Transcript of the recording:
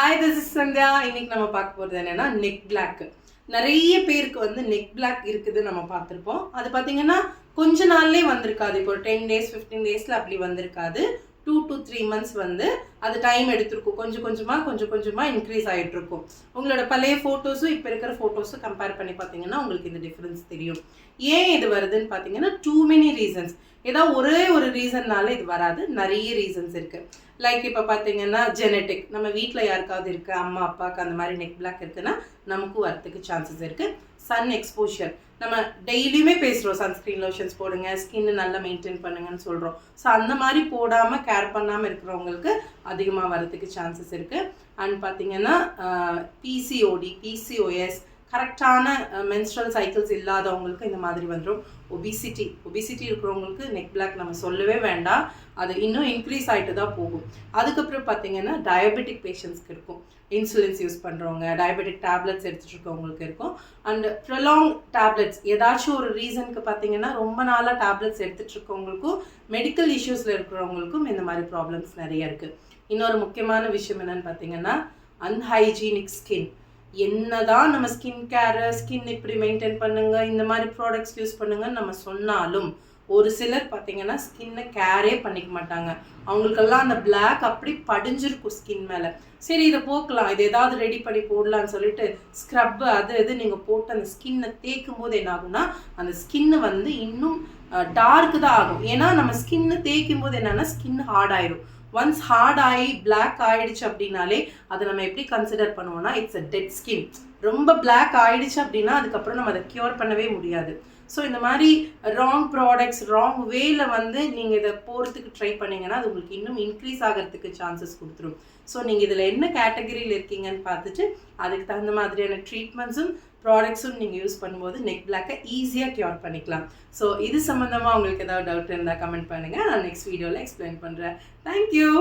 Hi, this is Sandhya. இன்னைக்கு நம்ம பார்க்க போறது என்னன்னா நெக் பிளாக். நிறைய பேருக்கு வந்து நெக் பிளாக் இருக்குது நம்ம பார்த்துருப்போம். அது பார்த்தீங்கன்னா கொஞ்ச நாள்லயே வந்திருக்காது. இப்போ 10 டேஸ் 15 டேஸ்ல அப்படி வந்திருக்காது. 2 to 3 months வந்து அது டைம் எடுத்திருக்கும். கொஞ்சம் கொஞ்சமா இன்க்ரீஸ் ஆகிட்டு இருக்கும். உங்களோட பழைய ஃபோட்டோஸும் இப்போ இருக்கிற ஃபோட்டோஸும் கம்பேர் பண்ணி பார்த்தீங்கன்னா உங்களுக்கு இந்த டிஃப்ரென்ஸ் தெரியும். ஏன் இது வருதுன்னு பார்த்தீங்கன்னா டூ மெனி ரீசன்ஸ். ஏதாவது ஒரே ஒரு ரீசன்னால இது வராது. நிறைய ரீசன்ஸ் இருக்கு. லைக் இப்போ பார்த்தீங்கன்னா ஜெனட்டிக், நம்ம வீட்டில் யாருக்காவது இருக்குது, அம்மா அப்பாவுக்கு அந்த மாதிரி நெக் பிளாக் இருக்குன்னா நமக்கும் வரத்துக்கு சான்சஸ் இருக்குது. சன் எக்ஸ்போஷர், நம்ம டெய்லியுமே பேசுகிறோம் சன்ஸ்க்ரீன் லோஷன்ஸ் போடுங்க, ஸ்கின்னு நல்லா மெயின்டைன் பண்ணுங்கன்னு சொல்கிறோம். ஸோ அந்த மாதிரி போடாமல் கேர் பண்ணாமல் இருக்கிறவங்களுக்கு அதிகமாக வரத்துக்கு சான்சஸ் இருக்குது. அண்ட் பார்த்தீங்கன்னா பிசிஓடி, பிசிஓஎஸ், கரெக்டான மென்ஸ்ட்ரல் சைக்கிள்ஸ் இல்லாதவங்களுக்கு இந்த மாதிரி வந்துடும். ஒபிசிட்டி இருக்கிறவங்களுக்கு நெக் பிளாக் நம்ம சொல்லவே வேண்டாம், அது இன்னும் இன்க்ரீஸ் ஆகிட்டு தான் போகும். அதுக்கப்புறம் பார்த்தீங்கன்னா டயபெட்டிக் பேஷண்ட்ஸ்க்கு இருக்கும், இன்சுலின்ஸ் யூஸ் பண்ணுறவங்க, டயபெட்டிக் டேப்லெட்ஸ் எடுத்துகிட்டு இருக்கவங்களுக்கு இருக்கும். அண்ட் ப்ரொலாங் டேப்லெட்ஸ், ஏதாச்சும் ஒரு ரீசனுக்கு பார்த்தீங்கன்னா ரொம்ப நாளாக டேப்லெட்ஸ் எடுத்துகிட்டு இருக்கவங்களுக்கும், மெடிக்கல் இஷ்யூஸில் இருக்கிறவங்களுக்கும் இந்த மாதிரி ப்ராப்ளம்ஸ் நிறைய இருக்குது. இன்னொரு முக்கியமான விஷயம் என்னென்னு பார்த்தீங்கன்னா அன்ஹைஜீனிக் ஸ்கின். என்னதான் நம்ம ஸ்கின் இப்படி மெயின்டைன் பண்ணுங்க, இந்த மாதிரி ப்ராடக்ட்ஸ் யூஸ் பண்ணுங்கன்னு நம்ம சொன்னாலும் ஒரு சிலர் பார்த்தீங்கன்னா ஸ்கின்னை கேரே பண்ணிக்க மாட்டாங்க. அவங்களுக்கெல்லாம் அந்த பிளாக் அப்படி படிஞ்சிருக்கும் ஸ்கின் மேலே. சரி இதை போக்கலாம், இது ஏதாவது ரெடி பண்ணி போடலான்னு சொல்லிட்டு ஸ்க்ரப்பு அது நீங்கள் போட்டு அந்த ஸ்கின்னை தேய்க்கும் போது என்ன ஆகும்னா அந்த ஸ்கின்னு வந்து இன்னும் டார்க்கு தான் ஆகும். ஏன்னா நம்ம ஸ்கின்னு தேய்க்கும் போது என்னன்னா ஸ்கின் ஹார்ட் ஆயிரும். ஒன்ஸ் ஹார்ட் ஆகி பிளாக் ஆயிடுச்சு அப்படின்னாலே அதை நம்ம எப்படி கன்சிடர் பண்ணுவோம்னா இட்ஸ் அ டெட் ஸ்கின். ரொம்ப பிளாக் ஆயிடுச்சு அப்படின்னா அதுக்கப்புறம் நம்ம அதை க்யூர் பண்ணவே முடியாது. ஸோ இந்த மாதிரி ராங் ப்ராடக்ட்ஸ், ராங் வேல வந்து நீங்கள் இதை போகிறதுக்கு ட்ரை பண்ணிங்கன்னா அது உங்களுக்கு இன்னும் இன்க்ரீஸ் ஆகிறதுக்கு சான்சஸ் கொடுத்துரும். ஸோ நீங்கள் இதில் என்ன கேட்டகரியில் இருக்கீங்கன்னு பார்த்துட்டு அதுக்கு தகுந்த மாதிரியான ட்ரீட்மெண்ட்ஸும் ப்ராடக்ட்ஸும் நீங்கள் யூஸ் பண்ணும்போது நெக் பிளாக்கை ஈஸியாக க்யூர் பண்ணிக்கலாம். ஸோ இது சம்மந்தமாக உங்களுக்கு ஏதாவது டவுட் இருந்தால் கமெண்ட் பண்ணுங்கள், நான் நெக்ஸ்ட் வீடியோவில் எக்ஸ்பிளைன் பண்ணுறேன். தேங்க்யூ.